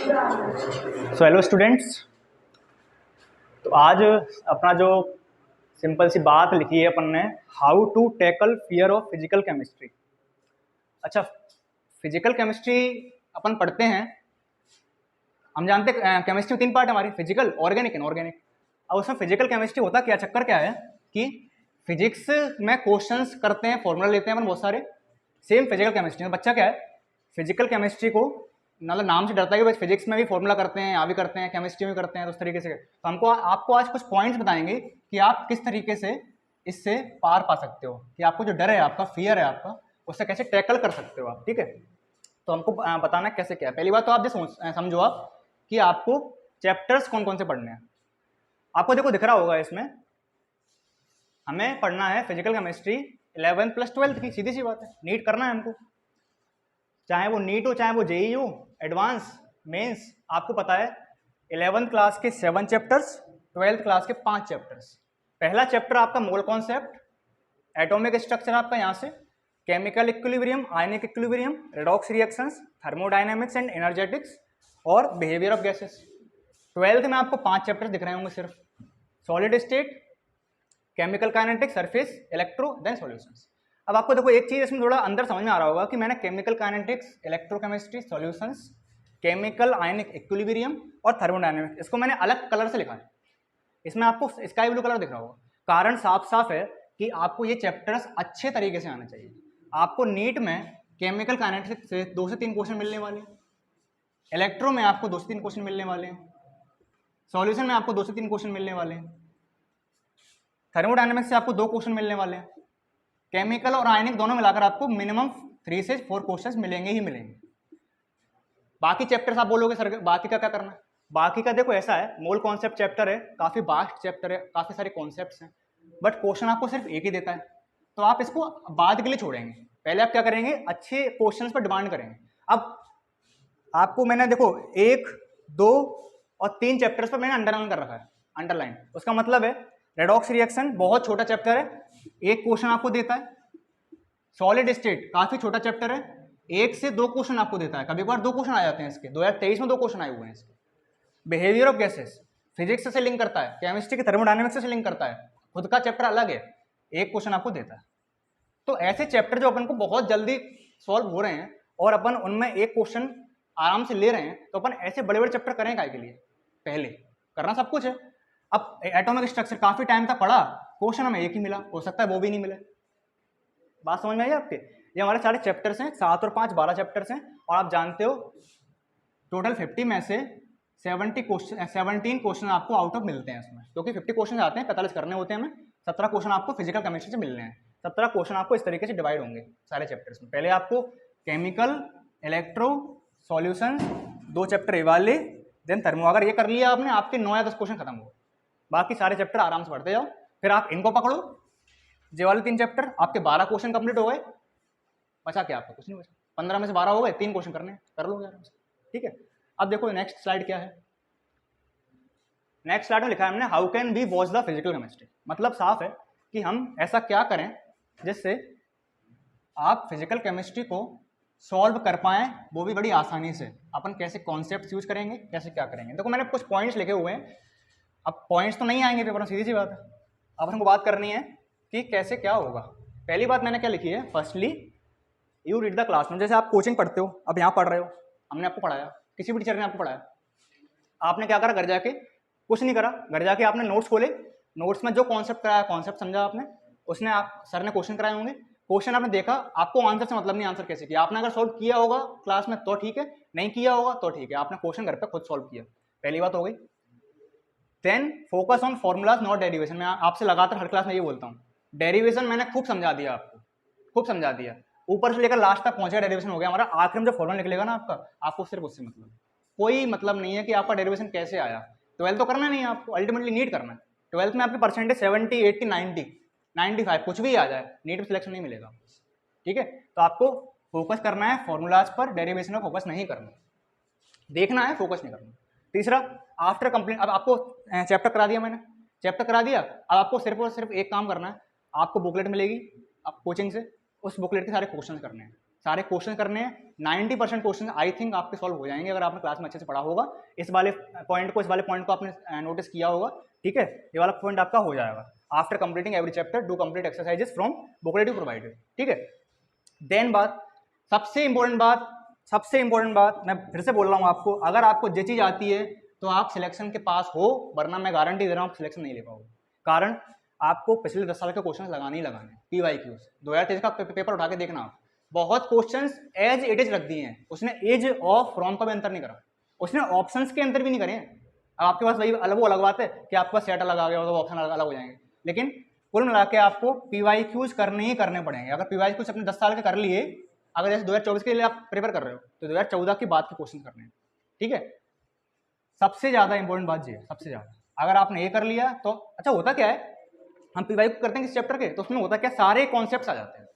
So hello students, तो आज अपना जो सिंपल सी बात लिखी है अपन ने, how to tackle fear of physical chemistry. अच्छा, फिजिकल केमिस्ट्री अपन पढ़ते हैं, हम जानते हैं केमिस्ट्री में 3 पार्ट हमारी, फिजिकल, ऑर्गेनिक, इनऑर्गेनिक। अब उसमें फिजिकल केमिस्ट्री होता क्या, चक्कर क्या है कि फिजिक्स में क्वेश्चंस करते हैं, फॉर्मूला लेते हैं अपन बहुत सारे। सेम फिजिकल केमिस्ट्री में बच्चा क्या है, फिजिकल केमिस्ट्री को मतलब नाम से डरता है कि बस फिजिक्स में भी फॉर्मूला करते हैं, यहाँ भी करते हैं, केमिस्ट्री में करते हैं, तो उस तरीके से। तो हमको आपको आज कुछ पॉइंट्स बताएंगे कि आप किस तरीके से इससे पार पा सकते हो, कि आपको जो डर है, आपका फियर है आपका, उससे कैसे टैकल कर सकते हो आप। ठीक है, तो हमको बताना कैसे क्या है। पहली बात तो आप जो समझो आप कि आपको चैप्टर्स कौन कौन से पढ़ने हैं। आपको देखो दिख रहा होगा इसमें, हमें पढ़ना है physical chemistry 11th plus 12th की, सीधी सी बात है, नीट करना है हमको, चाहे वो नीट हो चाहे वो जेई हो, एडवांस, मेंस। आपको पता है 11th क्लास के 7 चैप्टर्स, 12th क्लास के 5 चैप्टर्स। पहला चैप्टर आपका मोल कॉन्सेप्ट, एटॉमिक स्ट्रक्चर आपका यहाँ से, chemical equilibrium, ionic equilibrium, redox reactions, thermodynamics and energetics और बिहेवियर ऑफ गैसेस। 12th में आपको 5 चैप्टर्स दिख रहे होंगे सिर्फ, solid state, chemical kinetics, surface, electro, then solutions. अब आपको देखो एक चीज इसमें थोड़ा अंदर समझ में आ रहा होगा कि मैंने chemical kinetics, electrochemistry, solutions, chemical ionic equilibrium और थर्मोडायनेमिक्स, इसको मैंने अलग कलर से लिखा है। इसमें आपको स्काई ब्लू कलर दिख रहा होगा, कारण साफ साफ है कि आपको ये चैप्टर्स अच्छे तरीके से आना चाहिए। आपको नीट में केमिकल काइनेटिक्स से 2 से 3 क्वेश्चन मिलने वाले हैं, इलेक्ट्रो में आपको 2 से 3 क्वेश्चन मिलने वाले हैं, सॉल्यूशन में आपको 2 से 3 क्वेश्चन मिलने वाले हैं, थर्मोडायनेमिक्स से आपको 2 क्वेश्चन मिलने वाले हैं, केमिकल और आयनिक दोनों मिलाकर आपको मिनिमम 3 से 4 क्वेश्चंस मिलेंगे ही मिलेंगे। बाकी चैप्टर्स आप बोलोगे सर बाकी का क्या करना है, बाकी का देखो ऐसा है, मोल कॉन्सेप्ट चैप्टर है, काफी वास्ट चैप्टर है, काफी सारे कॉन्सेप्ट्स हैं, बट क्वेश्चन आपको सिर्फ एक ही देता है, तो आप इसको बाद के लिए छोड़ेंगे। पहले आप क्या करेंगे, अच्छे क्वेश्चंस पर डिमांड करेंगे। अब आपको मैंने देखो 1, 2 और 3 चैप्टर्स पर मैंने अंडरलाइन कर रखा है, अंडरलाइन, उसका मतलब है रेडॉक्स रिएक्शन बहुत छोटा चैप्टर है, 1 क्वेश्चन आपको देता है। सॉलिड स्टेट काफी छोटा चैप्टर है, 1 से 2 क्वेश्चन आपको देता है, कभी कभार 2 क्वेश्चन आ जाते हैं इसके, 2023 में 2 क्वेश्चन आए हुए हैं इसके। बिहेवियर ऑफ गैसेस फिजिक्स से लिंक करता है, केमिस्ट्री के थर्मोडायनेमिक्स से लिंक करता है, खुद का चैप्टर अलग है, 1 क्वेश्चन आपको देता है। तो ऐसे चैप्टर जो अपन को बहुत जल्दी सॉल्व हो रहे हैं और अपन उनमें 1 क्वेश्चन आराम से ले रहे हैं, तो अपन ऐसे बड़े बड़े चैप्टर करें काय के लिए, पहले करना सब कुछ है। अब एटॉमिक स्ट्रक्चर काफी टाइम तक पढ़ा, क्वेश्चन हमें 1 ही मिला, हो सकता है वो भी नहीं मिले। बात समझ में आई आपके? ये हमारे सारे चैप्टर्स हैं, 7 और 5 12 चैप्टर्स हैं, और आप जानते हो टोटल 50 में से 17 क्वेश्चन आपको आउट ऑफ मिलते हैं इसमें, क्योंकि 50 क्वेश्चन आते हैं, 45 करने होते हैं हमें, 17 क्वेश्चन आपको फिजिकल केमिस्ट्री से मिलने हैं। 17 क्वेश्चन आपको इस तरीके से डिवाइड होंगे सारे चैप्टर्स में। पहले आपको केमिकल, इलेक्ट्रो, सॉल्यूशन, 2 चैप्टर ये वाले, देन थर्मो। अगर ये कर लिया आपने, आपके 9 या 10 क्वेश्चन खत्म हो, बाकी सारे चैप्टर आराम से पढ़ते जाओ। फिर आप इनको पकड़ो, जे वाले 3 चैप्टर, आपके 12 क्वेश्चन कंप्लीट हो गए, बचा क्या आपका, कुछ नहीं बचा, 15 में से 12 हो गए, 3 क्वेश्चन करने, कर लोगे आराम से। ठीक है, अब देखो नेक्स्ट स्लाइड क्या है। नेक्स्ट स्लाइड में लिखा है हमने, how can we watch the physical chemistry. मतलब साफ है कि हम ऐसा क्या करें जिससे आप फिजिकल केमिस्ट्री को सॉल्व कर पाएं, वो भी बड़ी आसानी से। अपन कैसे कॉन्सेप्ट यूज करेंगे, कैसे क्या करेंगे, देखो मैंने कुछ पॉइंट्स लिखे हुए हैं। अब पॉइंट्स तो नहीं आएंगे पेपर में, सीधी सी बात है, अब हमको बात करनी है कि कैसे क्या होगा। पहली बात मैंने क्या लिखी है, firstly you read the classroom. जैसे आप कोचिंग पढ़ते हो, अब यहाँ पढ़ रहे हो, हमने आपको पढ़ाया, किसी भी टीचर ने आपको पढ़ाया, आपने क्या करा, घर जाके कुछ नहीं करा, घर जाके आपने नोट्स खोले, नोट्स में जो कॉन्सेप्ट कराया, कॉन्सेप्ट समझा आपने, उसने आप सर ने क्वेश्चन कराए होंगे, क्वेश्चन आपने देखा, आपको आंसर से मतलब नहीं आंसर कैसे किया, आपने अगर सॉल्व किया होगा क्लास में तो ठीक है, नहीं किया होगा तो ठीक है, आपने क्वेश्चन घर पे खुद सॉल्व किया, पहली बात हो गई। Then focus on formulas not derivation. मैं आपसे लगातार हर क्लास में ये बोलता हूँ, डेरिवेशन मैंने खूब समझा दिया आपको, खूब समझा दिया, ऊपर से लेकर लास्ट तक पहुंचा, डेरिवेशन हो गया हमारा। आखिर में जो फॉर्मूला निकलेगा ना आपका, आपको सिर्फ उससे मतलब, कोई मतलब नहीं है कि आपका डेरिवेशन कैसे आया। 12 तो करना नहीं है आपको, अल्टीमेटली नीट करना है। 12th में आपकी परसेंटेज 70, 80, 90, 95 कुछ भी आ जाए, नीट में सिलेक्शन नहीं मिलेगा। ठीक है, तो आपको फोकस करना है फॉर्मूलाज पर, डेरिवेशन में फोकस नहीं करना, देखना है, फोकस नहीं करना। तीसरा, आफ्टर कंप्लीट, अब आपको चैप्टर करा दिया मैंने, चैप्टर करा दिया, अब आपको सिर्फ और सिर्फ एक काम करना है, आपको बुकलेट मिलेगी आप कोचिंग से, उस बुकलेट के सारे क्वेश्चन करने हैं, सारे क्वेश्चन करने हैं, 90% क्वेश्चन आई थिंक आपके सॉल्व हो जाएंगे अगर आपने क्लास में अच्छे से पढ़ा होगा। इस वाले पॉइंट को आपने नोटिस किया होगा, ठीक है, ये वाला पॉइंट आपका हो जाएगा। After completing every chapter do complete exercises from booklet you provided, ठीक है। देन सबसे इंपॉर्टेंट बात मैं फिर से बोल रहा हूँ आपको, अगर आपको जो चीज आती है तो आप सिलेक्शन के पास हो, वरना मैं गारंटी दे रहा हूँ आप सिलेक्शन नहीं ले पाओगे। कारण आपको पिछले 10 साल के क्वेश्चन लगाने ही लगाने, PYQs 2023 का पेपर उठा के देखना आप, बहुत क्वेश्चंस एज इट इज रख दिए हैं, उसने एज ऑफ फ्रॉम का भी अंतर नहीं करा, उसने ऑप्शंस के अंतर भी नहीं करे। अब आपके पास वही अलग बात है कि आपके पास सेट अलग आ गया तो ऑप्शन अलग हो जाएंगे, लेकिन कुल मिला के आपको PYQs करने ही करने पड़ेंगे। अगर PYQs अपने 10 साल के कर लिए, अगर जैसे 2024 के लिए आप प्रिपेयर कर रहे हो तो 2014 की बात के क्वेश्चन करने हैं, ठीक है। सबसे ज्यादा इंपॉर्टेंट बात ये है, सबसे ज्यादा अगर आपने ये कर लिया तो अच्छा होता क्या है, हम PYQ करते हैं किस चैप्टर के, तो उसमें होता क्या, सारे कॉन्सेप्ट्स आ जाते हैं।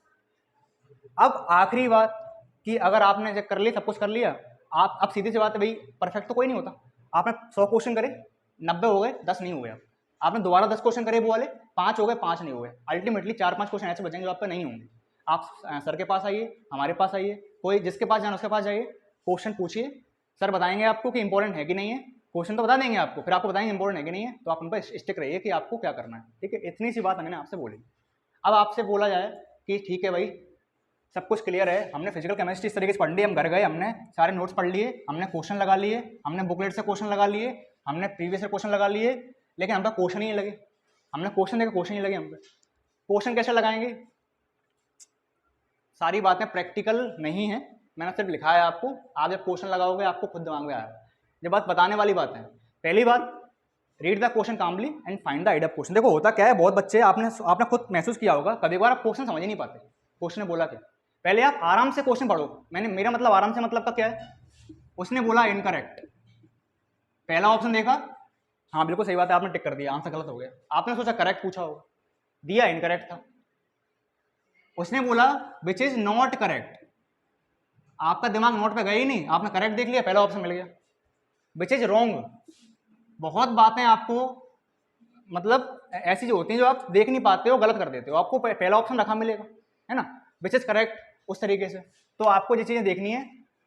अब आखिरी बात कि अगर आपने जब कर लिया, सब कुछ कर लिया, आप अब सीधी सी बात है भाई, परफेक्ट तो कोई नहीं होता। आपने 100 क्वेश्चन करे, 90 हो गए, 10 नहीं हो गए, आपने दोबारा 10 क्वेश्चन करे वो वाले, 5 हो गए, 5 नहीं हो गए, अल्टीमेटली 4-5 क्वेश्चन ऐसे बचेंगे जो आपके नहीं होंगे। आप सर के पास आइए, हमारे पास आइए, कोई जिसके पास जाना उसके पास जाइए, क्वेश्चन पूछिए, सर बताएंगे आपको कि इंपॉर्टेंट है कि नहीं है, क्वेश्चन तो बता देंगे आपको, फिर आपको बताएंगे इंपॉर्टेंट है कि नहीं है, तो आप उन पर स्टिक रहिए कि आपको क्या करना है, ठीक है। इतनी सी बात मैंने आपसे बोली। अब आपसे बोला जाए कि ठीक है भाई सब कुछ क्लियर है, हमने फिजिकल केमिस्ट्री इस तरीके से पढ़ ली, हम घर गए, हमने सारे नोट्स पढ़ लिए, हमने क्वेश्चन लगा लिए, हमने बुकलेट से क्वेश्चन लगा लिए, हमने प्रीवियस क्वेश्चन लगा लिए, लेकिन हम पे क्वेश्चन ही नहीं लगे, हमने क्वेश्चन देखे क्वेश्चन ही लगे हम पे। क्वेश्चन कैसे लगाएंगे, सारी बातें प्रैक्टिकल नहीं है, मैंने सिर्फ लिखा है आपको, आप जब क्वेश्चन लगाओगे आपको खुद दिमाग में आएगा। ये बात बताने वाली बात है। पहली बात, read the question calmly and find the idea of question. देखो होता क्या है, बहुत बच्चे आपने खुद महसूस किया होगा, कभी बार आप क्वेश्चन समझ ही नहीं पाते, क्वेश्चन ने बोला क्या। पहले आप आराम से क्वेश्चन पढ़ो, मेरा मतलब आराम से मतलब का क्या है, उसने बोला इनकरेक्ट, पहला ऑप्शन देखा, हाँ बिल्कुल सही बात है, आपने टिक कर दिया, आंसर गलत हो गया, आपने सोचा करेक्ट पूछा होगा, दिया इनकरेक्ट था। उसने बोला विच इज नॉट करेक्ट, आपका दिमाग नोट पे गया ही नहीं, आपने करेक्ट देख लिया, पहला ऑप्शन मिल गया। विच इज रॉन्ग, बहुत बातें आपको मतलब ऐसी जो होती हैं जो आप देख नहीं पाते हो, गलत कर देते हो, आपको पहला ऑप्शन रखा मिलेगा, है ना, विच इज करेक्ट, उस तरीके से। तो आपको ये चीजें देखनी है,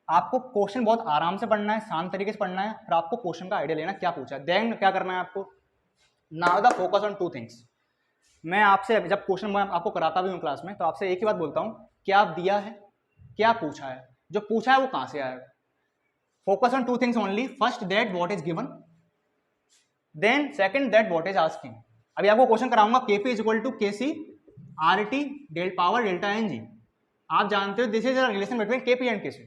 आपको क्वेश्चन बहुत आराम से पढ़ना है, शांत तरीके से पढ़ना है, फिर आपको क्वेश्चन का आइडिया लेना क्या पूछा है, देन क्या करना है आपको, now the focus on 2 things. मैं आपसे जब क्वेश्चन मैं आपको कराता भी हूँ क्लास में, तो आपसे एक ही बात बोलता हूँ, क्या दिया है, क्या पूछा है, जो पूछा है वो कहाँ से आएगा। Focus on 2 things only, first that what is given, then second that what is asking. अभी आपको क्वेश्चन कराऊंगा KP is equal to KC RT del power delta NG। आप जानते हो this is a relation between KP and KC,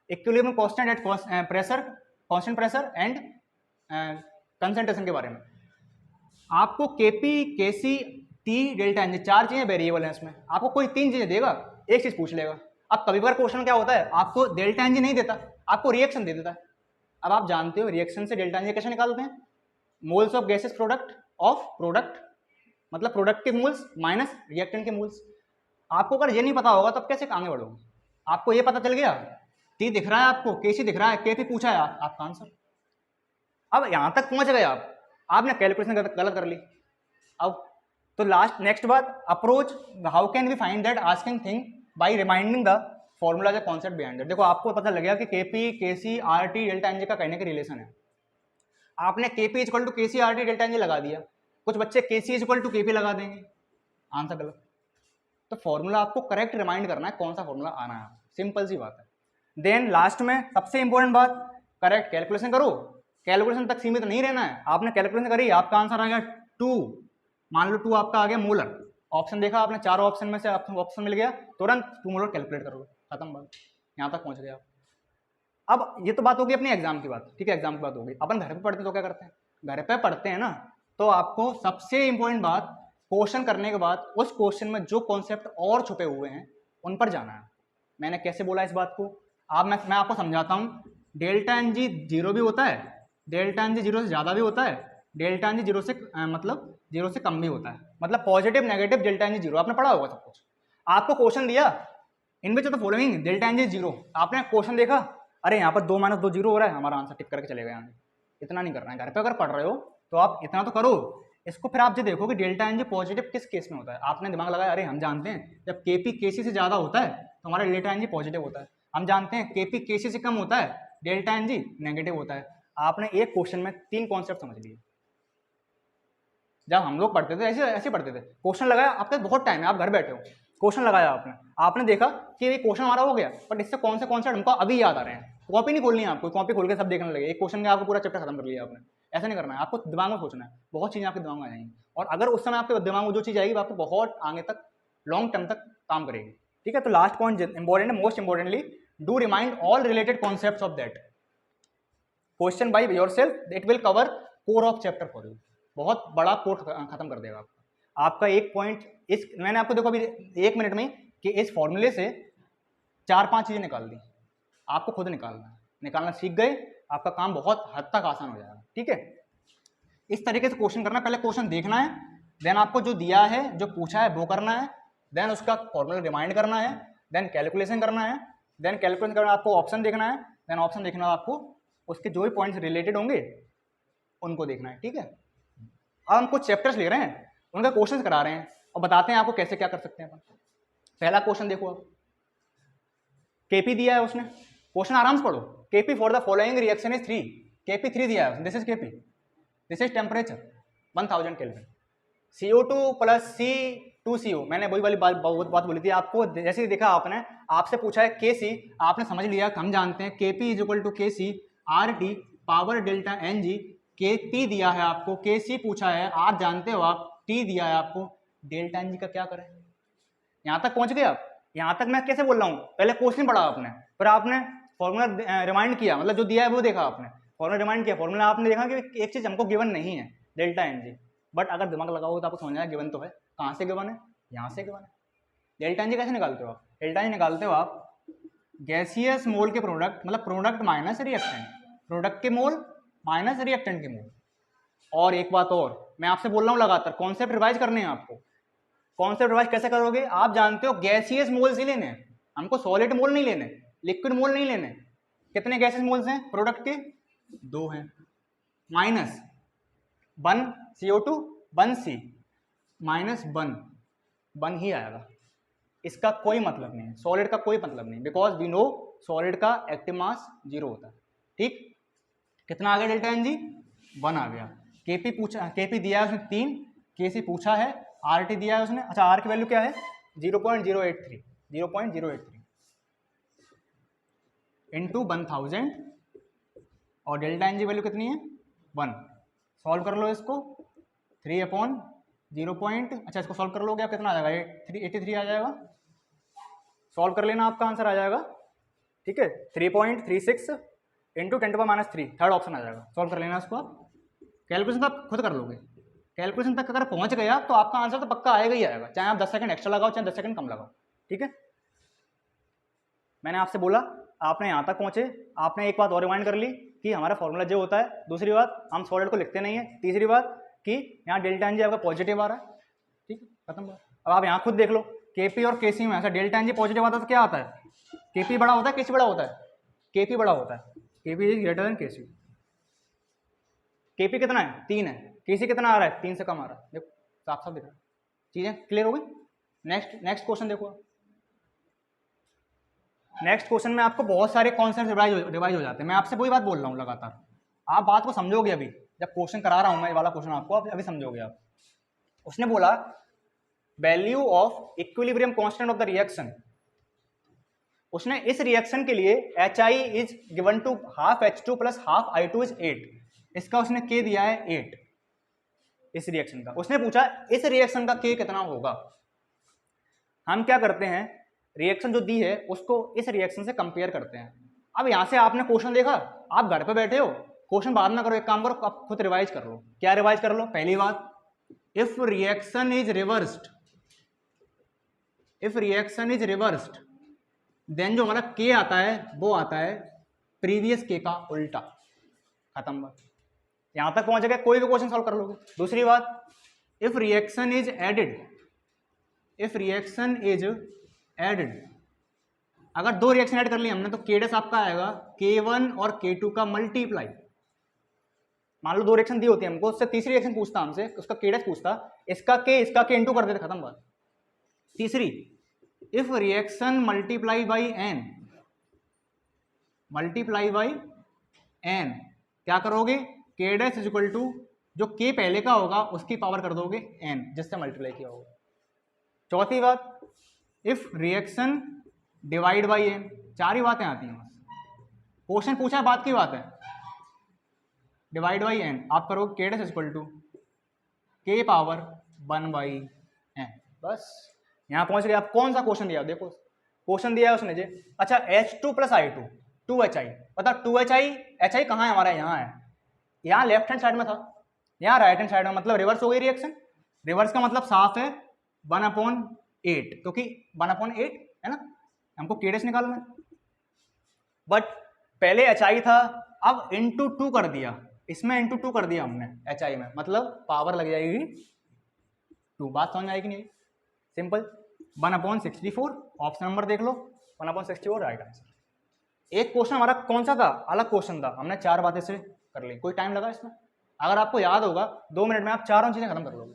equilibrium constant at pressure, constant pressure and concentration के बारे में। आपको KP KC T डेल्टा NG 4 चीजें वेरिएबल हैं इसमें, आपको कोई 3 चीजें देगा, एक चीज पूछ लेगा। अब कभी बार क्वेश्चन क्या होता है, आपको डेल्टा NG नहीं देता, आपको रिएक्शन दे देता है। अब आप जानते हो रिएक्शन से डेल्टा NG कैसे निकालते हैं, moles of gases product of product, मतलब प्रोडक्ट के मोल्स माइनस रिएक्टेंट के मोल्स। आपको अगर ये नहीं पता होगा तब कैसे आगे बढ़ोगे। आपको ये पता चल गया, T दिख रहा है आपको, KC दिख रहा है, KP पूछा है, आपका आंसर। अब यहां तक पहुंच गए आपने कैलकुलेशन गलत कर ली। अब तो नेक्स्ट बात, approach, how can we find that asking thing by reminding the formula the concept behind that. देखो आपको पता लग गया कि KP KC RT delta NG का कहने के रिलेशन है। आपने KP equal to KC RT delta NG लगा दिया, कुछ बच्चे KC इक्वल टू KP लगा देंगे, आंसर गलत। तो फॉर्मूला आपको करेक्ट रिमाइंड करना है, कौन सा फॉर्मूला आना है, सिंपल सी बात है। देन लास्ट में सबसे इंपॉर्टेंट बात, करेक्ट कैलकुलेशन करो, कैलकुलेशन तक सीमित नहीं रहना है। आपने कैलकुलेशन करी, आपका आंसर आ गया 2, मान लो 2 आपका आ गया मोलर, ऑप्शन देखा आपने, 4 ऑप्शन में से आपको ऑप्शन मिल गया, तुरंत 2 मोलर कैलकुलेट करोगे, खत्म बात, यहाँ तक पहुंच गए आप। अब ये तो बात होगी अपनी एग्जाम की बात, ठीक है, एग्जाम की बात होगी। अपन घर पे पढ़ते हैं तो क्या करते हैं, घर पे पढ़ते हैं ना, तो आपको सबसे इंपॉर्टेंट बात, क्वेश्चन करने के बाद उस क्वेश्चन में जो कॉन्सेप्ट और छुपे हुए हैं उन पर जाना है। मैंने कैसे बोला इस बात को, अब मैं आपको समझाता हूँ। डेल्टा NG 0 भी होता है, डेल्टा NG 0 से ज़्यादा भी होता है, डेल्टा NG 0 से मतलब 0 से कम भी होता है, मतलब पॉजिटिव नेगेटिव डेल्टा NG 0, आपने पढ़ा होगा सब कुछ। आपको क्वेश्चन दिया in which of the following delta NG 0, आपने क्वेश्चन देखा, अरे यहाँ पर 2 - 2 0 हो रहा है, हमारा आंसर टिक करके चलेगा यहाँ। इतना नहीं करना है, घर पे अगर पढ़ रहे हो तो आप इतना तो करो। इसको फिर आप जो देखो कि डेल्टा NG पॉजिटिव किस केस में होता है, आपने दिमाग लगाया, अरे हम जानते हैं जब KP KC से ज़्यादा होता है तो हमारा डेल्टा NG पॉजिटिव होता है। हम जानते हैं केपी केसी से कम होता है, डेल्टा एन जी नेगेटिव होता है। आपने एक क्वेश्चन में 3 कॉन्सेप्ट समझ लिए। जब हम लोग पढ़ते थे ऐसे ऐसे पढ़ते थे, क्वेश्चन लगाया, आपके बहुत टाइम है, आप घर बैठे हो, क्वेश्चन लगाया आपने देखा कि ये क्वेश्चन हमारा हो गया, बट इससे कौन से कॉन्सेप्ट हमको अभी याद आ रहे हैं। कॉपी नहीं खोलनी है आपको, कॉपी खोल के सब देखने लगे, एक क्वेश्चन में आपको पूरा चैप्टर खत्म कर लिया आपने। ऐसा नहीं करना है, आपको दिमाग में सोचना है, बहुत चीजें आपके दिमाग में आ जाएंगी, और अगर उस समय आपके दिमाग में जो चीज आएगी वो आपको बहुत आगे तक, लॉन्ग टर्म तक काम करेगी। ठीक है, तो लास्ट पॉइंट इंपॉर्टेंट है, most importantly, do remind all related concepts of that question by yourself, it will cover core of chapter for you. बहुत बड़ा कोर खत्म कर देगा आपका एक पॉइंट। इस मैंने आपको देखो अभी 1 मिनट में कि इस फॉर्मूले से 4-5 चीजें निकाल दी, आपको खुद निकालना सीख गए, आपका काम बहुत हद तक आसान हो जाएगा। ठीक है, इस तरीके से क्वेश्चन करना, पहले क्वेश्चन देखना है, देन आपको जो दिया है, जो पूछा है वो करना है, देन उसका फॉर्मूला रिमाइंड करना है, देन कैलकुलेशन करना है, देन कैलकुलेशन करना आपको ऑप्शन देखना है, देन ऑप्शन देखना आपको उसके जो भी पॉइंट्स रिलेटेड होंगे उनको देखना है। ठीक है, अब हम कुछ चैप्टर्स ले रहे हैं, उनका क्वेश्चंस करा रहे हैं और बताते हैं आपको कैसे क्या कर सकते हैं अपन। पहला क्वेश्चन देखो, आप केपी दिया है उसने, क्वेश्चन आराम से पढ़ो। KP for the following reaction is 3, KP 3 दिया है, this is KP, this is temperature 1000 kelvin, CO2 plus C2CO, मैंने वही वाली बात बोली थी आपको, जैसे ही देखा आपने, आपसे पूछा है KC, आपने समझ लिया, हम जानते हैं KP is equal to KC RT power delta NG, KP दिया है आपको, KC पूछा है, आप जानते हो, आप T दिया है आपको, डेल्टा NG का क्या करें। यहां तक पहुंच गए आप, यहां तक मैं कैसे बोल रहा हूं, पहले क्वेश्चन पढ़ा आपने, फिर आपने फॉर्मूला रिमाइंड किया, मतलब जो दिया है वो देखा आपने, फॉर्मूला रिमाइंड किया, फॉर्मूला आपने देखा कि एक चीज हमको गिवन नहीं है, डेल्टा NG, बट अगर दिमाग लगाओगे तो आपको समझ आएगा गिवन तो है, कहां से गिवन है, यहां से गिवन है। डेल्टा NG कैसे निकालते हो आप, डेल्टा NG निकालते हो आप गैसियस मोल के प्रोडक्ट, मतलब प्रोडक्ट माइनस रिएक्टेंट, प्रोडक्ट के मोल माइनस रिएक्टेंट के मोल। और एक बात और मैं आपसे बोल रहा हूं लगातार, कॉन्सेप्ट रिवाइज करने हैं आपको। कॉन्सेप्ट रिवाइज कैसे करोगे, आप जानते हो गैसियस मोल्स ही लेने हैं हमको, सॉलिड मोल नहीं लेने, लिक्विड मोल नहीं लेने। कितने गैसियस मोल्स हैं प्रोडक्ट के, 2 हैं, माइनस 1 CO2 1 C माइनस 1 ही आएगा, इसका कोई मतलब नहीं है, सॉलिड का कोई मतलब नहीं, बिकॉज वी नो सॉलिड का एक्टिव मास 0 होता है। ठीक, कितना आ गया डेल्टा NG, 1 आ गया। केपी पूछा, केपी दिया है उसने 3, केसी पूछा है, RT दिया है उसने, अच्छा R की वैल्यू क्या है 0.083 इंटू 1000, और डेल्टा NG वैल्यू कितनी है 1। सॉल्व कर लो इसको, 3/0. अच्छा इसको सॉल्व कर लोगे आप, कितना आ जाएगा 83 आ जाएगा, सॉल्व कर लेना, आपका आंसर आ जाएगा। ठीक है, 3.36 इंटू 10⁻3, थर्ड ऑप्शन आ जाएगा, सॉल्व कर लेना इसको आप। कैलकुलेशन तो आप खुद कर लोगे, कैलकुलेशन तक अगर पहुंच गए आप तो आपका आंसर तो पक्का आएगा ही आएगा, चाहे आप 10 सेकंड एक्स्ट्रा लगाओ, चाहे 10 सेकंड कम लगाओ। ठीक है, मैंने आपसे बोला, आपने यहाँ तक पहुंचे, आपने एक बात और रिमाइंड कर ली कि हमारा फॉर्मूला जो होता है, दूसरी बात हम सॉलिड को लिखते नहीं है, तीसरी बात कि यहाँ डेल्टा NG आपका पॉजिटिव आ रहा है। ठीक है, खत्म बात। अब आप यहाँ खुद देख लो, केपी और केसी में ऐसा डेल्टा NG पॉजिटिव आता है तो क्या आता है, केपी बड़ा होता है, केसी बड़ा होता है, केपी बड़ा होता है, KP is greater than KC. KP कितना है 3 है, केसी कितना आ रहा है 3 से कम आ रहा है, देखो साफ साफ दिख रहा है, चीजें क्लियर हो गई। नेक्स्ट क्वेश्चन देखो, नेक्स्ट क्वेश्चन में आपको बहुत सारे कॉन्सेप्ट रिवाइज हो जाते हैं, मैं आपसे वही बात बोल रहा हूँ लगातार, आप बात को समझोगे अभी, जब क्वेश्चन करा रहा हूँ मैं, ये वाला क्वेश्चन आपको अभी समझोगे आप। उसने बोला value of equilibrium constant of the reaction, उसने इस रिएक्शन के लिए HI is given to half H2 plus half I2 is 8, इसका उसने K दिया है 8 इस रिएक्शन का। उसने पूछा इस रिएक्शन का K कितना होगा। हम क्या करते हैं, रिएक्शन जो दी है उसको इस रिएक्शन से कंपेयर करते हैं। अब यहां से आपने क्वेश्चन देखा, आप घर पे बैठे हो, क्वेश्चन बाद में करो, एक काम करो, आप खुद रिवाइज कर लो। क्या रिवाइज कर लो, पहली बात, if reaction is reversed, if reaction is reversed then जो हमारा K आता है वो आता है प्रीवियस K का उल्टा, खत्म बात। यहां तक पहुंच गए, कोई भी क्वेश्चन सॉल्व कर लोगे। दूसरी बात, if reaction is added, if reaction is added, अगर 2 रिएक्शन ऐड कर लिए हमने तो K' आपका आएगा K1 और K2 का मल्टीप्लाई। मान लो 2 रिएक्शन दी होती है हमको, उससे तीसरी रिएक्शन पूछता हमसे, उसका K' पूछता, इसका K इंटू कर देते, खत्म बात। तीसरी, if reaction multiply by n, multiply by N, क्या करोगे, के डैश इज इक्वल टू जो के पहले का होगा उसकी पावर कर दोगे एन, जिससे मल्टीप्लाई किया होगा। चौथी बात, if reaction divide by N, चार ही बातें आती हैं बस, क्वेश्चन पूछा है बात की बात है, डिवाइड बाई एन आप करोगे के डैश इज इक्वल टू के पावर 1 बाई एन, बस यहाँ पहुंच गए आप। कौन सा क्वेश्चन दिया, देखो क्वेश्चन दिया है उसने जी, अच्छा H2 प्लस I2 2HI, पता 2HI HI कहाँ है हमारा, यहाँ है, यहाँ लेफ्ट हैंड साइड में था, यहाँ राइट हैंड साइड में, मतलब रिवर्स हो गई रिएक्शन। रिवर्स का मतलब साफ है 1/8, क्योंकि 1/8 है ना, हमको के डैश निकालना है। बट पहले HI था, अब इंटू 2 कर दिया, इसमें इंटू 2 कर दिया हमने HI में, मतलब पावर लग जाएगी 2। बात समझ में आएगी नहीं, सिंपल। 1/64, ऑप्शन नंबर देख लो, 1/64 राइट आंसर। एक क्वेश्चन हमारा कौन सा था, अलग क्वेश्चन था, हमने 4 बातें से कर ली, कोई टाइम लगा इसमें, अगर आपको याद होगा 2 मिनट में आप चारों चीजें खत्म कर लोगे।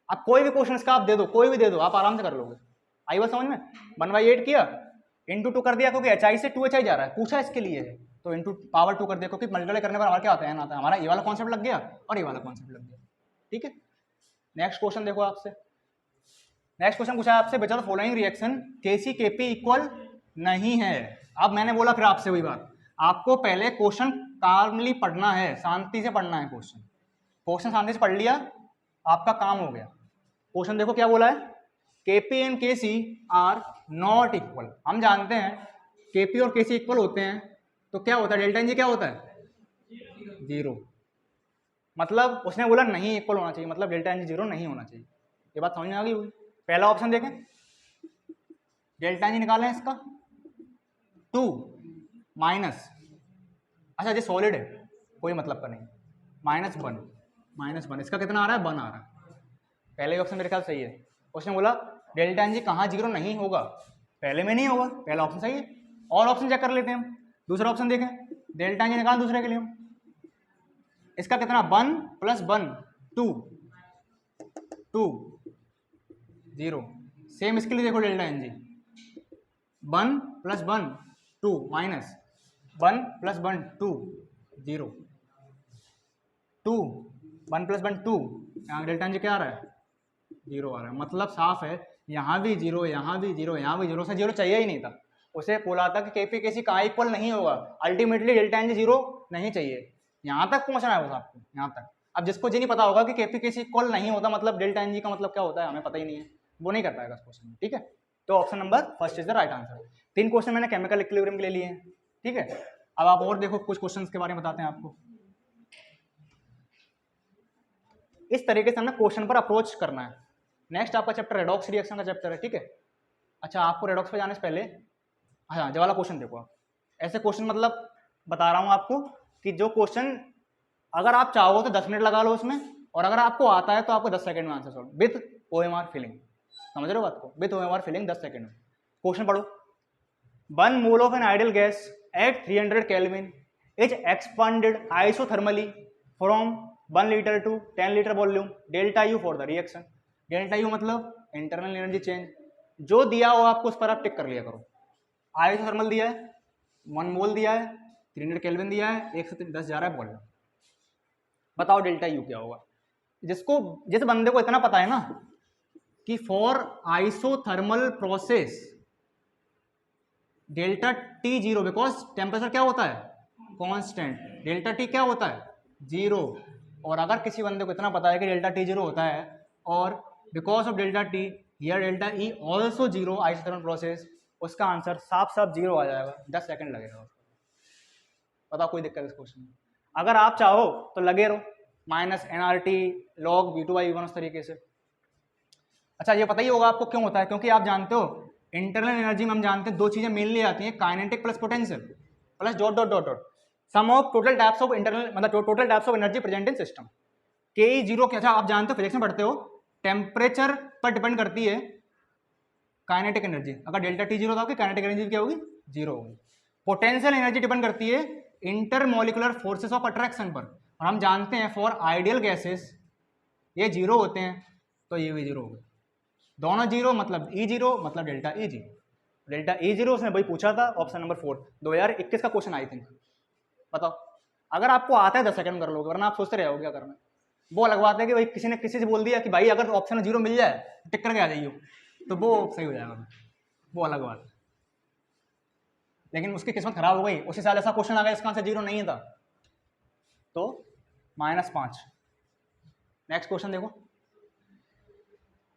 आप कोई भी क्वेश्चन इसका आप दे दो, कोई भी दे दो, आप आराम से कर लोगे। आई बात समझ में, 1/8 किया, इंटू 2 कर दिया, क्योंकि HI से 2HI जा रहा है, पूछा इसके लिए है, तो इंटू पावर 2 कर दिया, क्योंकि मल्टीप्लाई करने पर हमारा क्या आता है, आता है, हमारा ये वाला कॉन्सेप्ट लग गया और ये वाला कॉन्सेप्ट लग गया, ठीक है। नेक्स्ट क्वेश्चन देखो आपसे, नेक्स्ट क्वेश्चन पूछा है आपसे, which are the following reaction Kc Kp equal नहीं है। अब मैंने बोला फिर आपसे वही बात, आपको पहले क्वेश्चन कामली पढ़ना है, शांति से पढ़ना है क्वेश्चन, क्वेश्चन शांति से पढ़ लिया आपका काम हो गया। क्वेश्चन देखो क्या बोला है, Kp and Kc are not equal. हम जानते हैं Kp और Kc इक्वल होते हैं, तो क्या होता है, डेल्टा एन जी क्या होता है, 0, मतलब उसने बोला नहीं इक्वल होना चाहिए, मतलब डेल्टा एन जी 0 नहीं होना चाहिए। ये बात समझ में आ गई होगी। पहला ऑप्शन देखें, डेल्टा एन जी निकालें इसका 2 माइनस, अच्छा ये सॉलिड है कोई मतलब का नहीं, -1, इसका कितना आ रहा है, 1 आ रहा है। पहले ऑप्शन मेरे ख्याल सही है, उसने बोला डेल्टा एन जी कहाँ 0 नहीं होगा, पहले में नहीं होगा, पहला ऑप्शन सही है। और ऑप्शन चेक कर लेते हैं हम, दूसरा ऑप्शन देखें, डेल्टा एन जी निकाल दूसरे के लिए हम, इसका कितना 1 + 1 2 0, सेम इसके लिए देखो डेल्टा एन जी 1 + 1 2 माइनस 1 + 1 2 0 2 1 + 1 2, यहाँ डेल्टा एन जी क्या आ रहा है, 0 आ रहा है, मतलब साफ है यहाँ भी 0, यहाँ भी 0, यहाँ भी 0, से 0 चाहिए ही नहीं था। उसे बोला था कि Kp Kc कहाँ इक्वल नहीं होगा, अल्टीमेटली डेल्टा एन जी 0 नहीं चाहिए, यहाँ तक पहुंचना है बस आपको, यहाँ तक। अब जिसको ये नहीं पता होगा कि Kp Kc इक्वल नहीं होता मतलब डेल्टा एन जी का मतलब क्या होता है, हमें पता ही नहीं है, वो नहीं कर पाएगा इस क्वेश्चन में, ठीक है। तो option number first is the right answer. 3 question मैंने केमिकल इक्विलिब्रियम के लिए लिए हैं, ठीक है। अब आप और देखो, कुछ क्वेश्चन के बारे में बताते हैं आपको। इस तरीके से हमें क्वेश्चन पर अप्रोच करना है। नेक्स्ट आपका चैप्टर रेडॉक्स रिएक्शन का चैप्टर है, ठीक है। अच्छा, आपको रेडॉक्स पे जाने से पहले हाँ जो वाला क्वेश्चन देखो आप, ऐसे क्वेश्चन मतलब बता रहा हूँ आपको कि जो क्वेश्चन अगर आप चाहो तो 10 मिनट लगा लो उसमें, और अगर आपको आता है तो आपको 10 सेकंड में answer solve with OMR filling, समझ रहे हो बात को, विथ OMR फिलिंग 10 सेकंड में। क्वेश्चन पढ़ो, 1 mole of an ideal gas at 300 kelvin is expanded isothermally from 1 litre to 10 litre volume, delta U for the reaction. Delta U मतलब internal energy change, जो दिया हो आपको उस पर आप टिक कर लिया करो। आइसोथर्मल दिया है, 1 मोल दिया है, 300 केल्विन दिया है, 1 से 10 जा रहा है वॉल्यूम, बताओ डेल्टा यू क्या होगा। जिस बंदे को इतना पता है ना कि for isothermal process delta T 0, because temperature क्या होता है, कांस्टेंट, डेल्टा टी क्या होता है, 0। और अगर किसी बंदे को इतना पता है कि डेल्टा टी 0 होता है और because of delta T here delta E also 0 isothermal process, उसका आंसर साफ 0 आ जाएगा, 10 सेकंड लगेगा। बताओ कोई दिक्कत इस क्वेश्चन में? अगर आप चाहो तो लगे रहो, -nRT log V2/V1 उस तरीके से। अच्छा, ये पता ही होगा आपको क्यों होता है, क्योंकि आप जानते हो इंटरनल एनर्जी में हम जानते हैं 2 चीजें मेनली आती हैं, kinetic plus potential plus ... sum of total types of internal, मतलब total types of energy present in system. के 0 क्या, अच्छा आप जानते हो फिजिक्स में पढ़ते हो, टेम्परेचर पर डिपेंड करती है काइनेटिक एनर्जी। अगर डेल्टा टी 0 होगा काइनेटिक एनर्जी क्या होगी, 0 होगी। पोटेंशियल एनर्जी डिपेंड करती है इंटरमोलिकुलर फोर्सेस ऑफ अट्रैक्शन पर, और हम जानते हैं फॉर आइडियल गैसेस ये 0 होते हैं, तो ये भी 0 होगा। दोनों 0 मतलब E 0 मतलब delta E 0। Delta E zero उसने वही पूछा था, ऑप्शन नंबर 4, 2021 का क्वेश्चन आई थिंक। बताओ, अगर आपको आता है 10 सेकंड कर लोगे, वरना आप सोचते रहोगे क्या करना है। वो अलग बात है कि भाई किसी ने किसी से बोल दिया कि भाई अगर ऑप्शन में जीरो मिल जाए टिक करके आ जाइयो, तो वो सही हो जाएगा, वो अलग बात है। लेकिन उसकी किस्मत खराब हो गई, उसी साल ऐसा क्वेश्चन आ गया इसका आंसर जीरो नहीं था, तो -5। नेक्स्ट क्वेश्चन देखो,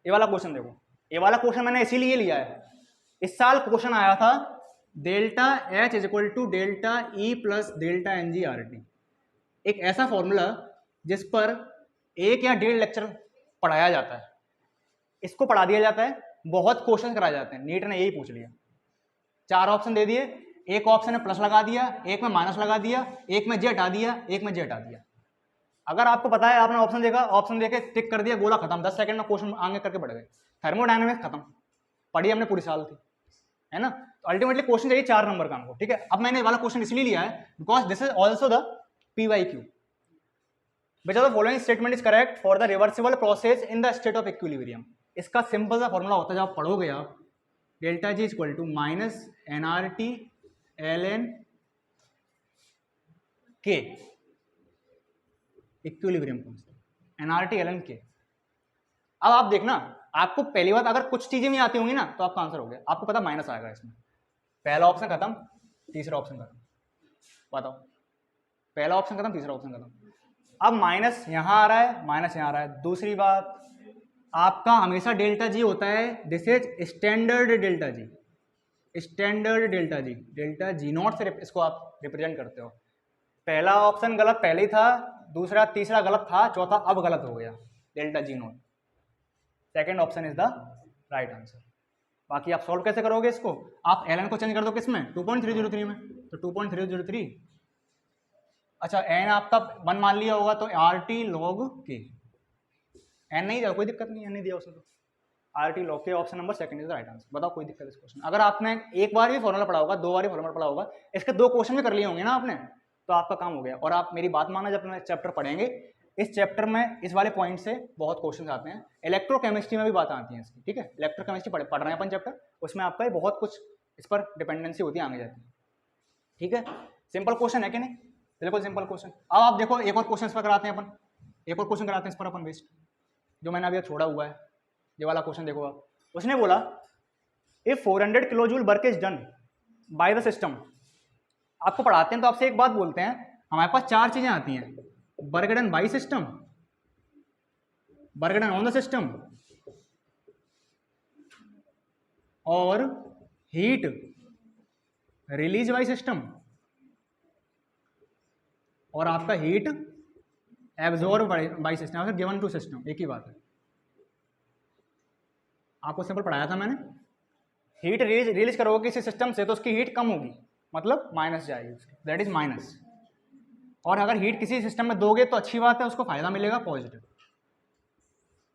ये वाला क्वेश्चन देखो। ये वाला क्वेश्चन मैंने इसीलिए लिया है, इस साल क्वेश्चन आया था delta H is equal to delta E plus delta N G R T. एक ऐसा फॉर्मूला जिस पर 1 या 1.5 लेक्चर पढ़ाया जाता है, इसको पढ़ा दिया जाता है, बहुत क्वेश्चन कराए जाते हैं। नीट ने यही पूछ लिया, 4 ऑप्शन दे दिए, एक ऑप्शन में प्लस लगा दिया, एक में माइनस लगा दिया, एक में जे हटा दिया, एक में जे हटा दिया। अगर आपको पता है, आपने ऑप्शन देखा, ऑप्शन देके टिक कर दिया, गोला खत्म, 10 सेकंड में क्वेश्चन आगे करके बढ़ गए। थर्मोडायनेमिक्स खत्म, पढ़ी हमने पूरी साल की, है ना। तो अल्टीमेटली क्वेश्चन चाहिए 4 नंबर का हमको, ठीक है। अब मैंने वाला क्वेश्चन इसलिए लिया है because this is also the PYQ। which of the following statement is correct for the reversible process in the state of equilibrium। इसका सिंपल सा फॉर्मूला होता है, जब आप पढ़ोगे आप, delta G equal to minus NRT ln K, equilibrium constant NRT ln K। अब आप देखना, आपको पहली बात अगर कुछ चीजें भी आती होंगी ना तो आपका आंसर हो गया, आपको पता माइनस आएगा इसमें। पहला ऑप्शन खत्म, तीसरा ऑप्शन खत्म। बताओ, पहला ऑप्शन खत्म, तीसरा ऑप्शन खत्म। अब माइनस यहां आ रहा है, माइनस यहां आ रहा है। दूसरी बात, आपका हमेशा डेल्टा जी होता है, this is standard delta G, standard delta G, delta G not से इसको आप रिप्रेजेंट करते हो। पहला ऑप्शन गलत पहले ही था, दूसरा तीसरा गलत था, चौथा अब गलत हो गया, delta G not. Second option is the right answer. बाकी आप सॉल्व कैसे करोगे इसको, आप ln को चेंज कर दो किसमें, 2.303 में, तो 2.303। अच्छा, n आपका 1 मान लिया होगा तो RT log K, n नहीं दिया कोई दिक्कत नहीं, n नहीं दिया उसने तो RT log K, option number second is the right answer. बताओ कोई दिक्कत इस क्वेश्चन। अगर आपने एक बार भी फॉर्मूला पढ़ा होगा, 2 बार भी फॉर्मूला पढ़ा होगा, इसके 2 क्वेश्चन भी कर लिए होंगे ना आपने, तो आपका काम हो गया। और आप मेरी बात माना, जब अपना चैप्टर पढ़ेंगे, इस चैप्टर में इस वाले पॉइंट से बहुत क्वेश्चन आते हैं। इलेक्ट्रोकेमिस्ट्री में भी बात आती है इसकी, ठीक है। इलेक्ट्रोकेमिस्ट्री पढ़ रहे हैं अपन चैप्टर, उसमें आपका बहुत कुछ इस पर डिपेंडेंसी होती है आगे जाती है, ठीक है। सिंपल क्वेश्चन है कि नहीं, बिल्कुल सिंपल क्वेश्चन। अब आप देखो, एक और क्वेश्चन इस पर कराते हैं अपन, एक और क्वेश्चन कराते हैं इस पर अपन बेस्ट, जो मैंने अभी छोड़ा हुआ है, ये वाला क्वेश्चन देखो आप। उसने बोला if 400 kilo joule work is done by the system. आपको पढ़ाते हैं तो आपसे एक बात बोलते हैं, हमारे पास 4 चीजें आती हैं, work done by system, work done on the system, और हीट रिलीज बाय सिस्टम, और आपका हीट एब्जॉर्ब बाय सिस्टम, फिर गिवन टू सिस्टम। एक ही बात है, आपको सिंपल पढ़ाया था मैंने। हीट रिलीज करोगे किसी सिस्टम से तो उसकी हीट कम होगी, मतलब माइनस जाएगी उसकी, दैट इज माइनस। और अगर हीट किसी सिस्टम में दोगे तो अच्छी बात है, उसको फायदा मिलेगा पॉजिटिव।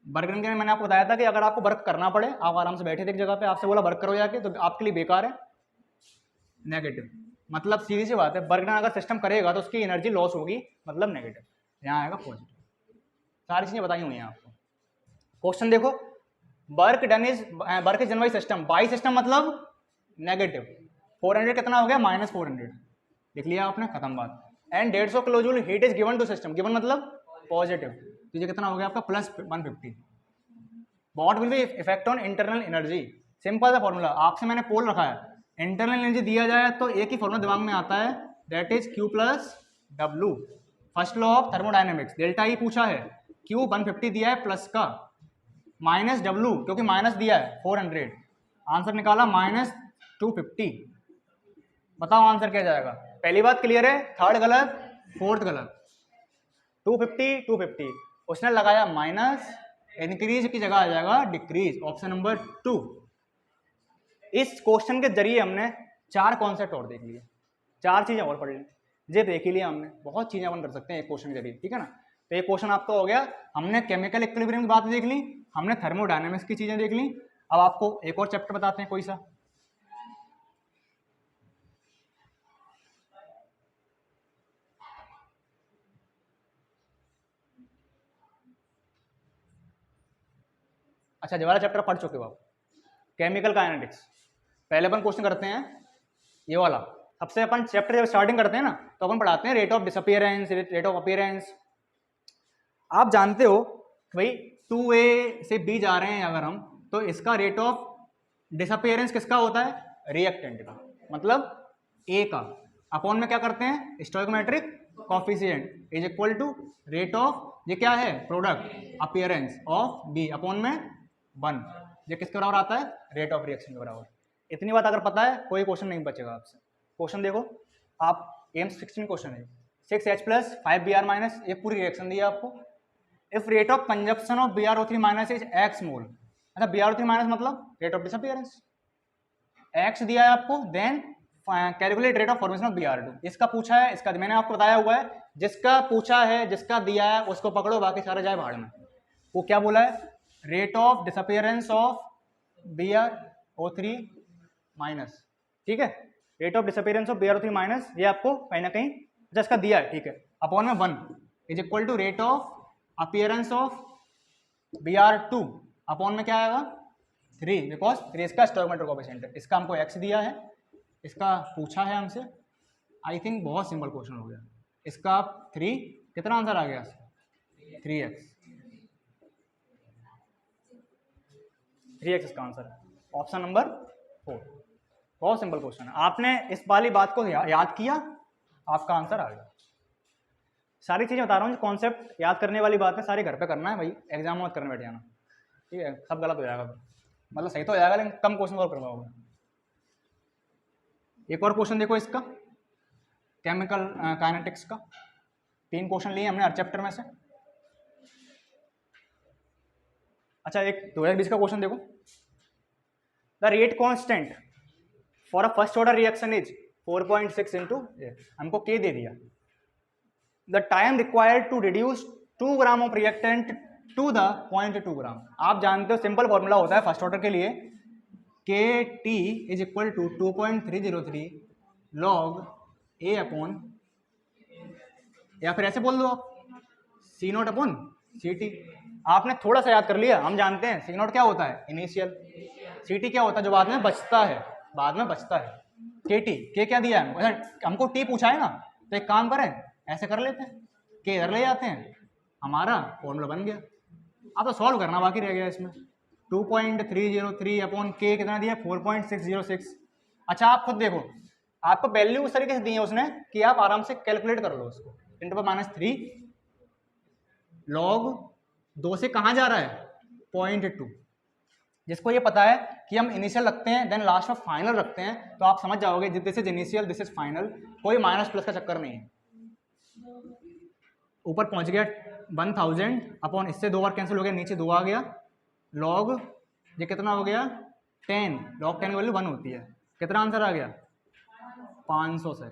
वर्क डन के मैंने आपको बताया था कि अगर आपको वर्क करना पड़े, आप आराम से बैठे थे एक जगह पे, आपसे बोला वर्क करो जाके, तो आपके लिए बेकार है, नेगेटिव। मतलब सीधी सी बात है, वर्क डन अगर सिस्टम करेगा तो उसकी एनर्जी लॉस होगी, मतलब नेगेटिव। यहाँ आएगा पॉजिटिव। सारी चीजें बताई हुई हैं आपको। क्वेश्चन देखो, work done is done by system, by system मतलब नेगेटिव। 400 कितना हो गया, -400, लिख लिया आपने, खत्म बात। And 150 kilo joule heat is given to system, given मतलब पॉजिटिव, तो ये कितना हो गया आपका +150। What will be effect on internal energy, simple सा फॉर्मूला, आपसे मैंने पोल रखा है, इंटरनल एनर्जी दिया जाए तो एक ही फॉर्मूला दिमाग में आता है, that is Q + W। First law of thermodynamics, delta E पूछा है, Q 150 दिया है प्लस का, माइनस W क्योंकि माइनस दिया है 400, आंसर निकाला -250। बताओ आंसर क्या जाएगा। पहली बात क्लियर है, थर्ड गलत, फोर्थ गलत। 250 250, उसने लगाया माइनस, इंक्रीज की जगह आ जाएगा डिक्रीज, ऑप्शन नंबर 2। इस क्वेश्चन के जरिए हमने 4 कॉन्सेप्ट और देख लिए, 4 चीजें और पढ़ ली, ये देख ही लिया हमने। बहुत चीजें अपन कर सकते हैं एक क्वेश्चन के जरिए, ठीक है ना। तो ये क्वेश्चन आपका हो गया, हमने केमिकल इक्विलिब्रियम की बात देख ली, हमने थर्मोडायनेमिक्स की चीजें देख ली। अब आपको एक और चैप्टर बताते हैं कोई सा। अच्छा, ये वाला चैप्टर पढ़ चुके हो आप, केमिकल काइनेटिक्स। पहले अपन क्वेश्चन करते हैं ये वाला। सबसे अपन चैप्टर जब स्टार्टिंग करते हैं ना तो अपन पढ़ाते हैं rate of disappearance, rate of appearance. आप जानते हो भाई 2A से B जा रहे हैं अगर हम, तो इसका रेट ऑफ डिसअपियरेंस किसका होता है? रिएक्टेंट का, मतलब A का। अपॉन में क्या करते हैं? Stoichiometric coefficient is equal to rate of, ये क्या है? Product appearance of B upon में 1। ये किसके बराबर आता है? रेट ऑफ रिएक्शन के बराबर। इतनी बात अगर पता है कोई क्वेश्चन नहीं बचेगा आपसे। क्वेश्चन देखो आप, एम्स 16 क्वेश्चन है। 6H + 5Br- ये पूरी रिएक्शन दी है आपको। If rate of consumption of BrO3- is x मोल, अच्छा BrO3- मतलब रेट ऑफ डिसअपियरेंस, x दिया है आपको, then calculate rate of formation of Br2। इसका पूछा है, इसका मैंने आपको बताया हुआ है, जिसका पूछा है जिसका दिया है उसको पकड़ो, बाकी सारा जाए भाड़ में। वो क्या बोला है? Rate of disappearance of BrO3-, ठीक है, rate of disappearance of BrO3-, ये आपको कहीं ना कहीं जिसका दिया है, ठीक है, अपॉन में 1 is equal to rate of appearance of Br2 upon में क्या आएगा? 3, बिकॉज 3 इसका स्टोइकोमेट्रिक कोएफिशिएंट है। इसका हमको x दिया है, इसका पूछा है हमसे। आई थिंक बहुत सिंपल क्वेश्चन हो गया। इसका 3, कितना आंसर आ गया? 3x, 3x इसका आंसर है, ऑप्शन नंबर 4। बहुत सिंपल क्वेश्चन है। आपने इस वाली बात को याद किया, आपका आंसर आ गया। सारी चीजें बता रहा हूँ, कॉन्सेप्ट याद करने वाली बात है, सारी घर पे करना है भाई, एग्जाम में मत करने बैठ जाना, ठीक है? सब गलत हो जाएगा फिर, मतलब सही तो हो जाएगा लेकिन कम क्वेश्चन सॉल्व करवाओगे। एक और क्वेश्चन देखो इसका, केमिकल काइनेटिक्स का। 3 क्वेश्चन लिए हमने हर चैप्टर में से। अच्छा एक 2020 का क्वेश्चन देखो, the rate constant for a first order reaction is 4.6 × हमको K दे दिया। The time required to reduce 2 gram of reactant to the 0.2 gram. आप जानते हो सिंपल फॉर्मूला होता है फर्स्ट ऑर्डर के लिए, KT is equal to 2.303 log A upon, या फिर ऐसे बोल दो आप C0 अपॉन CT। आपने थोड़ा सा याद कर लिया, हम जानते हैं C0 क्या होता है? इनिशियल। CT क्या होता है? जो बाद में बचता है, बाद में बचता है। KT, K क्या दिया है हमको? T पूछा है ना, तो एक काम करें, ऐसे कर लेते हैं, K इधर ले जाते हैं, हमारा फॉर्मूला बन गया। अब तो सॉल्व करना बाकी रह गया इसमें। 2.303 अपॉन K कितना दिया? 4.606। अच्छा आप खुद देखो, आपको वैल्यू उस तरीके से दी है उसने कि आप आराम से कैलकुलेट कर लो उसको। 10⁻³ log 2 से कहाँ जा रहा है? 0.2। जिसको ये पता है कि हम इनिशियल रखते हैं देन लास्ट में फाइनल रखते हैं, तो आप समझ जाओगे this is initial, this is final, कोई माइनस प्लस का चक्कर नहीं है। ऊपर पहुंच गया 1000 अपॉन, इससे 2 बार कैंसिल हो गया, नीचे 2 आ गया, लॉग ये कितना हो गया? 10, log 10 की वैल्यू 1 होती है। कितना आंसर आ गया? 500 से।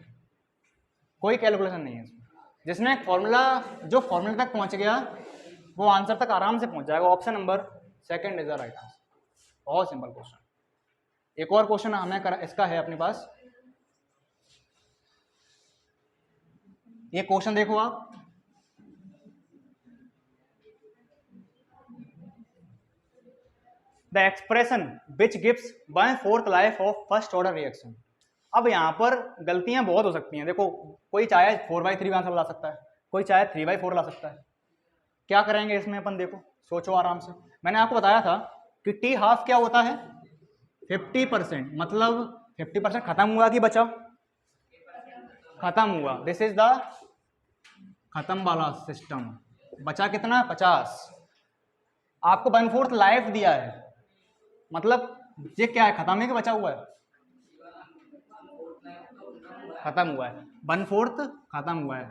कोई कैलकुलेशन नहीं है इसमें। जिसने फॉर्मूला, जो फॉर्मूला तक पहुंच गया वो आंसर तक आराम से पहुंच जाएगा। Option number 2 is the right answer. बहुत सिंपल क्वेश्चन। एक और क्वेश्चन हमें इसका है अपने पास, ये क्वेश्चन देखो आप, the expression which gives 1/4 life of first order reaction. अब यहाँ पर गलतियां बहुत हो सकती हैं। देखो कोई चाहे 4/3 आंसर ला सकता है, कोई चाहे 3/4 ला सकता है। क्या करेंगे इसमें अपन? देखो सोचो आराम से। मैंने आपको बताया था कि T½ क्या होता है? 50%, मतलब 50% खत्म हुआ कि बचा? खत्म हुआ। दिस इज द खत्म वाला सिस्टम। बचा कितना? 50। आपको 1/4 लाइफ दिया है, मतलब ये क्या है? खत्म है कि बचा हुआ है? खत्म हुआ है। 1/4 खत्म हुआ है,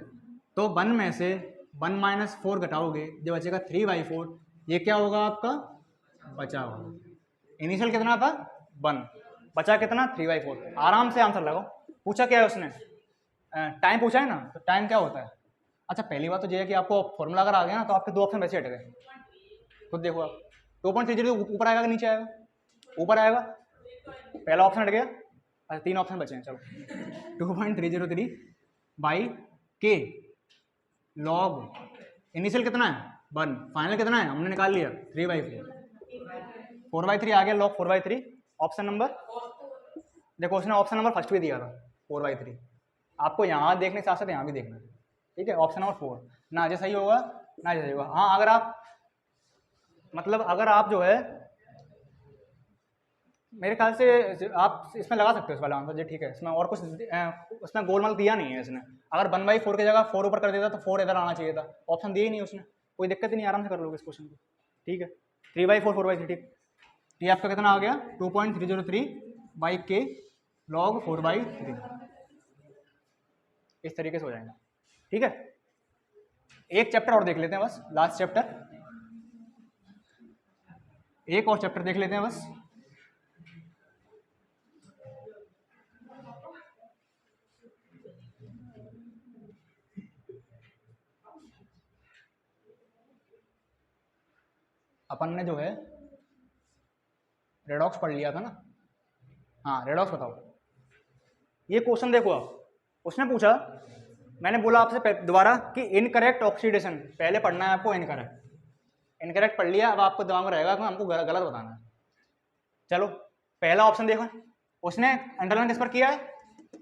तो 1 में से 1 - 4 घटाओगे, जो बचेगा 3/4। ये क्या होगा आपका? बचा होगा। इनिशियल कितना था? 1, बचा कितना? 3/4। आराम से आंसर लगाओ। पूछा क्या है उसने? टाइम पूछा है ना, तो टाइम क्या होता है? अच्छा पहली बात तो ये है कि आपको फॉर्मूला अगर आ गया ना तो आपके 2 ऑप्शन वैसे हट गए। खुद देखो आप, 2.30 ऊपर आएगा कि नीचे आएगा? ऊपर आएगा, पहला ऑप्शन हट गया। अच्छा 3 ऑप्शन बचे हैं, चलो 2.303 बाई K लॉग इनिशियल कितना है? 1, फाइनल कितना है? हमने निकाल लिया 3/4। 4/3 आ गया, लॉग 4/3। ऑप्शन नंबर देखो उसने ऑप्शन नंबर फर्स्ट भी दिया था 4/3, आपको यहाँ देखने के साथ साथ यहाँ भी देखना है, ठीक है। ऑप्शन नंबर 4 ना जे सही होगा ना जे सही होगा। हाँ अगर आप मतलब अगर आप जो है मेरे ख्याल से आप इसमें लगा सकते हो इस वाला आंसर जी, ठीक है। इसमें और कुछ उसमें गोलमाल दिया नहीं है इसने। अगर 1/4 की जगह 4 ऊपर कर देता तो 4 इधर आना चाहिए था, ऑप्शन दिए ही नहीं उसने। कोई दिक्कत ही नहीं, आराम से कर लोगे इस क्वेश्चन को, ठीक है। 3/4 4/3, ठीक। ये आपका कितना आ गया 2.303/k log 4/3, इस तरीके से हो जाएगा, ठीक है। एक चैप्टर और देख लेते हैं बस, लास्ट चैप्टर, एक और चैप्टर देख लेते हैं बस। अपन ने जो है रेडॉक्स पढ़ लिया था ना, हाँ रेडॉक्स बताओ। ये क्वेश्चन देखो आप, उसने पूछा, मैंने बोला आपसे दोबारा कि इनकरेक्ट ऑक्सीडेशन पहले पढ़ना है आपको, इनकरेक्ट पढ़ लिया, अब आपको दिमाग में रहेगा कि हमको गलत बताना है। चलो पहला ऑप्शन देखो, उसने अंडरलाइन किस पर किया है,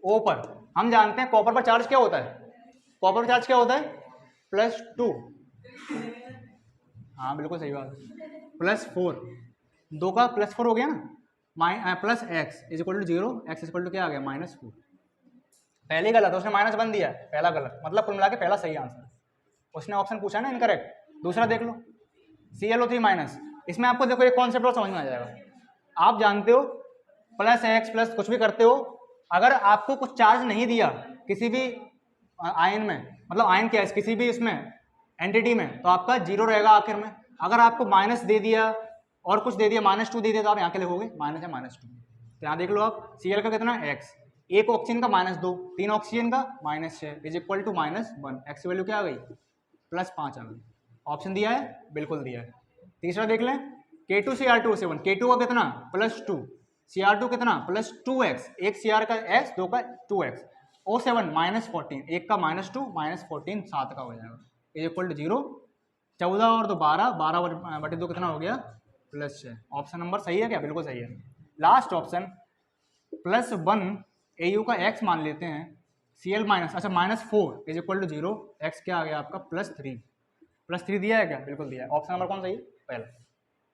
ओ पर। हम जानते हैं कॉपर पर चार्ज क्या होता है, कॉपर पर चार्ज क्या होता है +2, हाँ बिल्कुल सही बात है, +4, 2 का +4 हो गया ना, प्लस x = 0, x = क्या आ गया -4। पहले गलत है, उसने -1 दिया है, पहला गलत, मतलब कुल मिला के पहला सही आंसर। उसने ऑप्शन पूछा ना इनकरेक्ट। दूसरा देख लो ClO3-, इसमें आपको देखो एक कॉन्सेप्ट और समझ में आ जाएगा। आप जानते हो +x प्लस कुछ भी करते हो, अगर आपको कुछ चार्ज नहीं दिया किसी भी आयन में, मतलब आयन क्या है किसी भी इसमें एंटिटी में, तो आपका 0 रहेगा आखिर में। अगर आपको माइनस दे दिया और कुछ दे दिया, -2 दे दिया, तो आप यहाँ के लिखोगे माइनस है -2। तो यहाँ देख लो आप, Cl का कितना x, एक ऑक्सीजन का -2, 3 ऑक्सीजन का -6 = -1, x की वैल्यू क्या आ गई +5 आ गई। ऑप्शन दिया है, बिल्कुल दिया है। तीसरा देख लें K2Cr2O7, K2 का कितना +2, Cr2 कितना +2x, एक Cr का x, 2 का 2x, O7 -14, एक का -2 -14 7 का हो जाएगा, = 0। 14 और 2 12, 12/2 कितना हो गया +6। ऑप्शन नंबर सही है क्या, बिल्कुल सही है। लास्ट ऑप्शन +1 Au का x मान लेते हैं, Cl-, अच्छा -4 = 0, x क्या आ गया आपका +3 दिया है क्या, बिल्कुल दिया है। ऑप्शन नंबर कौन सही है, पहला।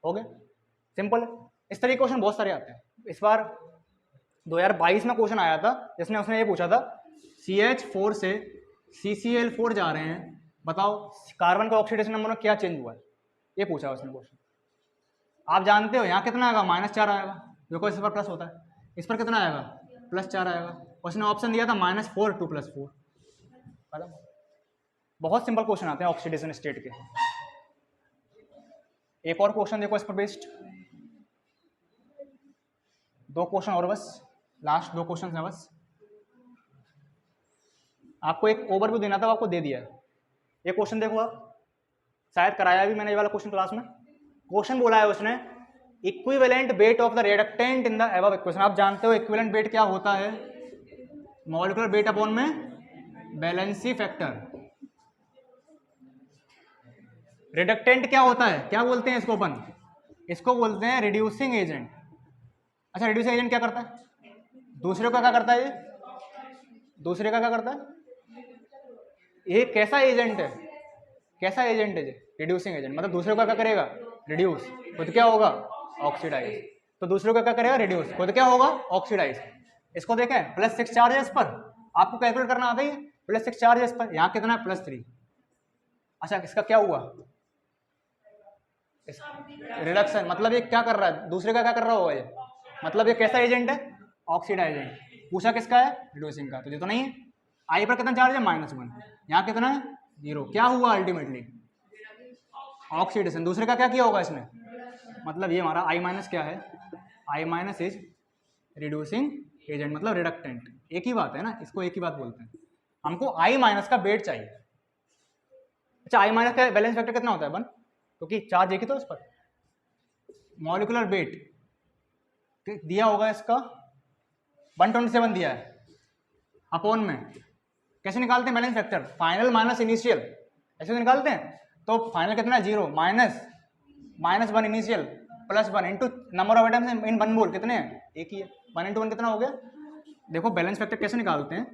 हो गया, सिंपल। इस तरह के क्वेश्चन बहुत सारे आते हैं। इस बार 2022 में क्वेश्चन आया था जिसने उसने ये पूछा था CH4 से CCl4 जा रहे हैं, बताओ कार्बन का ऑक्सीडेशन नंबर में क्या चेंज हुआ है, ये पूछा उसने क्वेश्चन। आप जानते हो यहाँ कितना आएगा -4 आएगा, देखो इस पर प्लस होता है, इस पर कितना आएगा +4 आएगा। उसने ऑप्शन दिया था -4 2 +4। बहुत सिंपल क्वेश्चन आते हैं ऑक्सीडेशन स्टेट के। एक और क्वेश्चन देखो इस पर बेस्ड, 2 क्वेश्चन और बस, लास्ट 2 क्वेश्चन है बस। आपको एक ओवरव्यू देना था, आपको दे दिया है। ये क्वेश्चन देखो आप, शायद कराया भी मैंने ये वाला क्वेश्चन क्लास में। क्वेश्चन बोला है उसने equivalent weight of the reactant in the above equation. आप जानते हो इक्विवेलेंट वेट क्या होता है, मॉलिक्यूलर वेट अपॉन में बैलेंसी फैक्टर। रिडक्टेंट क्या होता है, क्या बोलते हैं इसको अपन, इसको बोलते हैं रिड्यूसिंग एजेंट। अच्छा रिड्यूसिंग एजेंट क्या करता है, दूसरे का क्या करता है, ये दूसरे का क्या करता है, ये कैसा एजेंट है, कैसा एजेंट है ये रिड्यूसिंग एजेंट, मतलब दूसरे का क्या करेगा रिड्यूस, खुद क्या होगा ऑक्सीडाइज। तो दूसरे का क्या करेगा रिड्यूस, खुद क्या होगा ऑक्सीडाइज। इसको देखें +6 चार्ज है इस पर, आपको कैलकुलेट करना आता है +6 चार्ज है इस पर, यहाँ कितना है +3। अच्छा इसका क्या हुआ रिडक्शन, मतलब ये क्या कर रहा है, दूसरे का क्या कर रहा होगा ये, मतलब ये कैसा एजेंट है ऑक्सीडाइज एजेंट। पूछा किसका है रिड्यूसिंग का, तो ये तो नहीं है। आई पर कितना चार्ज है -1, यहाँ कितना है 0, क्या हुआ अल्टीमेटली ऑक्सीडेशन। दूसरे का क्या किया होगा इसने, मतलब ये हमारा I- क्या है, I- इज रिड्यूसिंग एजेंट, मतलब रिडक्टेंट, एक ही बात है ना, इसको एक ही बात बोलते हैं। हमको I- का वेट चाहिए। अच्छा I- का बैलेंस फैक्टर कितना होता है 1, क्योंकि चार्ज एक ही तो उस पर। मॉलिक्यूलर वेट दिया होगा इसका 127 दिया है, अपॉन में कैसे निकालते हैं balance factor, final minus initial, ऐसे निकालते हैं। तो फाइनल कितना है 0 -1 initial +1 into number of atoms in 1 मोल, कितने हैं एक ही है, 1 इंटू 1 कितना हो गया? देखो बैलेंस फैक्टर कैसे निकालते हैं,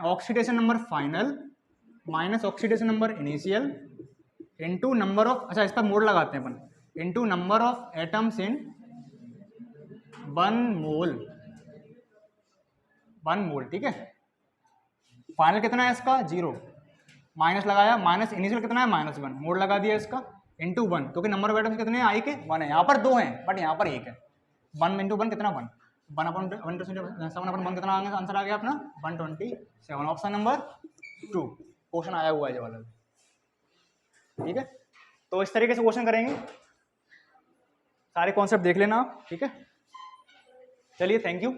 oxidation number final minus oxidation number initial into number of, अच्छा इस पर मोड लगाते हैं अपन, into number of atoms in 1 mole, 1 mole, ठीक है। फाइनल कितना है इसका? 0, माइनस लगाया, माइनस इनिशियल कितना है? -1, मोड लगा दिया इसका, इनटू 1, क्योंकि नंबर ऑफ एटम्स कितने हैं? आई के 1 है, यहाँ पर 2 हैं बट यहाँ पर 1 है। 1 इंटू 1 कितना? 1, 1/7/1 कितना आंसर आ गया अपना? 127, ऑप्शन नंबर 2 क्वेश्चन आया हुआ है ये वाला, ठीक है। तो इस तरीके से क्वेश्चन करेंगे, सारे कॉन्सेप्ट देख लेना आप, ठीक है। चलिए, थैंक यू।